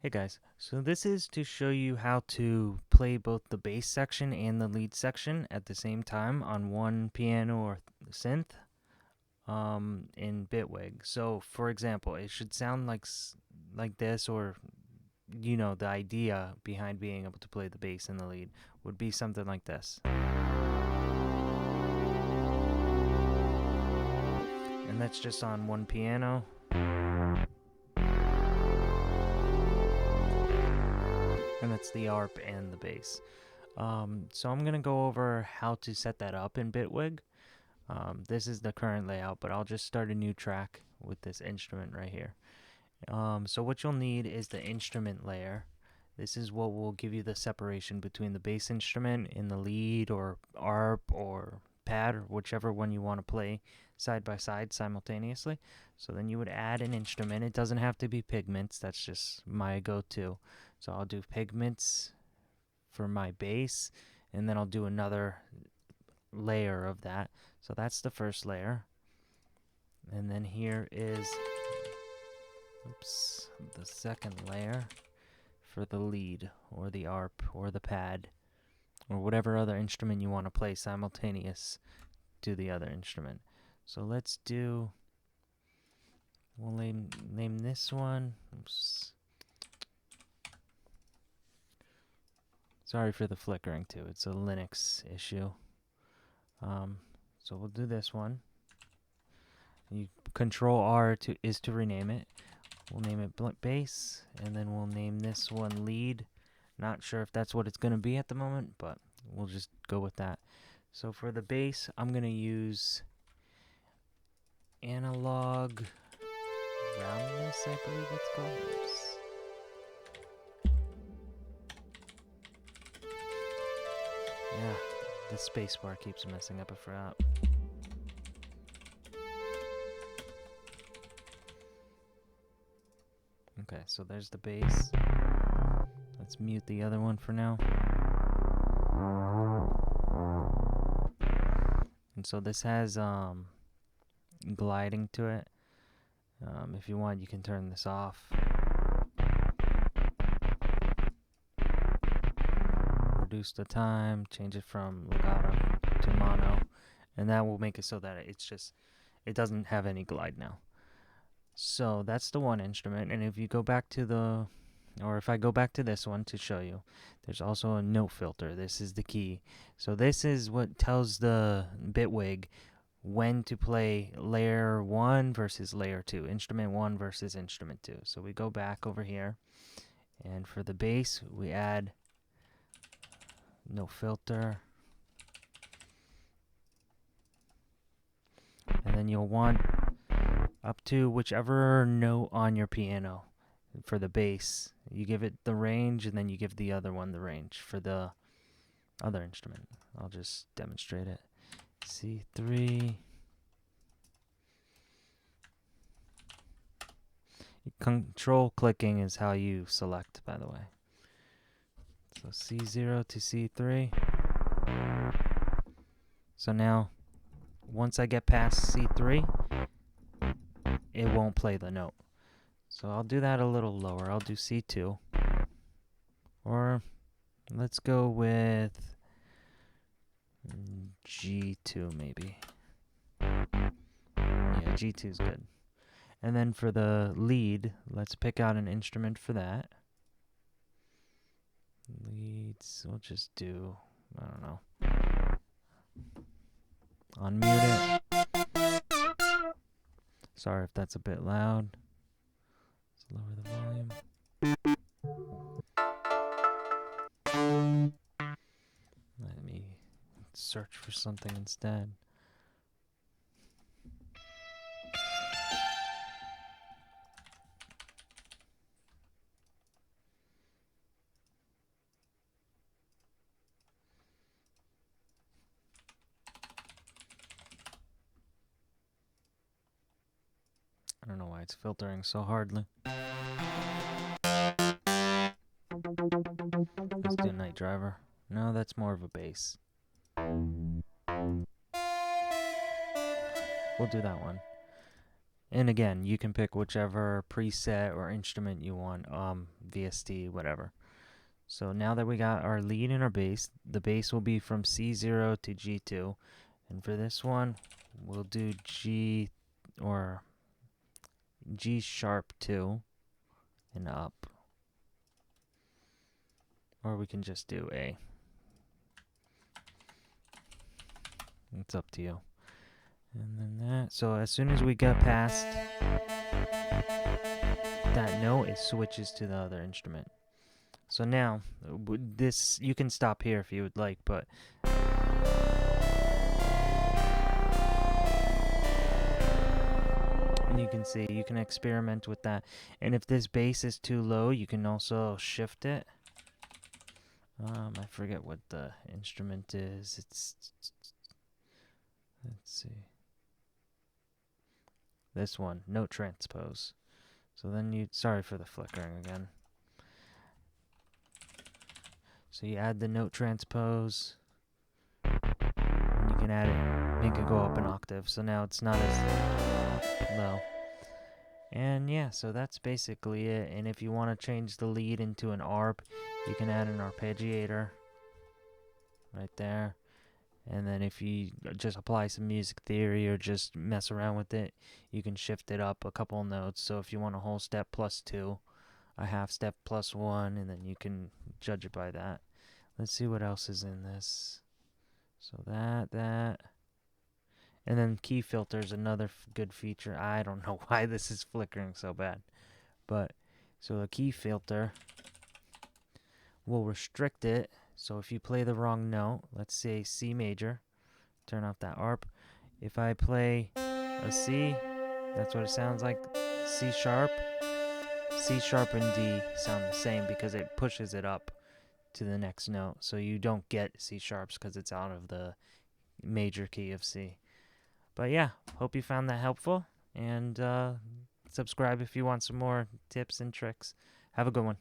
Hey guys, so this is to show you how to play both the bass section and the lead section at the same time on one piano or synth in Bitwig. So for example, it should sound like this, or the idea behind being able to play the bass and the lead would be something like this. And that's just on one piano. And that's the ARP and the bass. So I'm going to go over how to set that up in Bitwig. This is the current layout, but I'll just start a new track with this instrument right here. So what you'll need is the instrument layer. This is what will give you the separation between the bass instrument and the lead or ARP or pad, or whichever one you want to play side by side simultaneously. So then you would add an instrument. It doesn't have to be pigments. That's just my go-to. So I'll do pigments for my bass, and then I'll do another layer of that. So that's the first layer. And then here is the second layer for the lead or the ARP or the pad or whatever other instrument you want to play simultaneous to the other instrument. So we'll name this one. Sorry for the flickering too. It's a Linux issue. So we'll do this one. Control R is to rename it. We'll name it bass, and then we'll name this one lead. Not sure if that's what it's going to be at the moment, but we'll just go with that. So for the bass, I'm going to use analog roundness, I believe it's called. Oops. Yeah, the space bar keeps messing up. I forgot. Okay, so there's the bass. Let's mute the other one for now. And so this has gliding to it. If you want, you can turn this off. Reduce the time, change it from legato to mono, and that will make it so that it doesn't have any glide now. So that's the one instrument, and if you go back to if I go back to this one to show you, there's also a note filter. This is the key. So this is what tells the Bitwig when to play layer 1 versus layer 2, instrument 1 versus instrument 2. So we go back over here, and for the bass, we add no filter. And then you'll want up to whichever note on your piano for the bass. You give it the range, and then you give the other one the range for the other instrument. I'll just demonstrate it. C3. Control clicking is how you select, by the way. So C0 to C3. So now, once I get past C3, it won't play the note. So I'll do that a little lower. I'll do C2. Or let's go with G2 maybe. Yeah, G2 is good. And then for the lead, let's pick out an instrument for that. Leads, we'll just do, I don't know. Unmute it. Sorry if that's a bit loud. Let's lower the volume. Let me search for something instead. I don't know why it's filtering so hardly. Let's do Night Driver. No, that's more of a bass. We'll do that one. And again, you can pick whichever preset or instrument you want, VST, whatever. So now that we got our lead and our bass, the bass will be from C0 to G2. And for this one, we'll do G or G sharp 2 and up. Or we can just do A. It's up to you. And then that. So as soon as we get past that note, it switches to the other instrument. So now, this, you can stop here if you would like, but you can see, you can experiment with that. And if this bass is too low, you can also shift it. I forget what the instrument is. Let's see. This one, note transpose. So then sorry for the flickering again. So you add the note transpose, and you can add it, make it go up an octave. So now it's not as low. And yeah, so that's basically it. And if you want to change the lead into an ARP, you can add an arpeggiator right there. And then if you just apply some music theory or just mess around with it, you can shift it up a couple notes. So if you want a whole step +2, a half step +1, and then you can judge it by that. Let's see what else is in this. So that. And then key filter is another good feature. I don't know why this is flickering so bad. But, so a key filter will restrict it. So if you play the wrong note, let's say C major, turn off that ARP. If I play a C, that's what it sounds like. C sharp and D sound the same because it pushes it up to the next note. So you don't get C sharps because it's out of the major key of C. But yeah, hope you found that helpful. And subscribe if you want some more tips and tricks. Have a good one.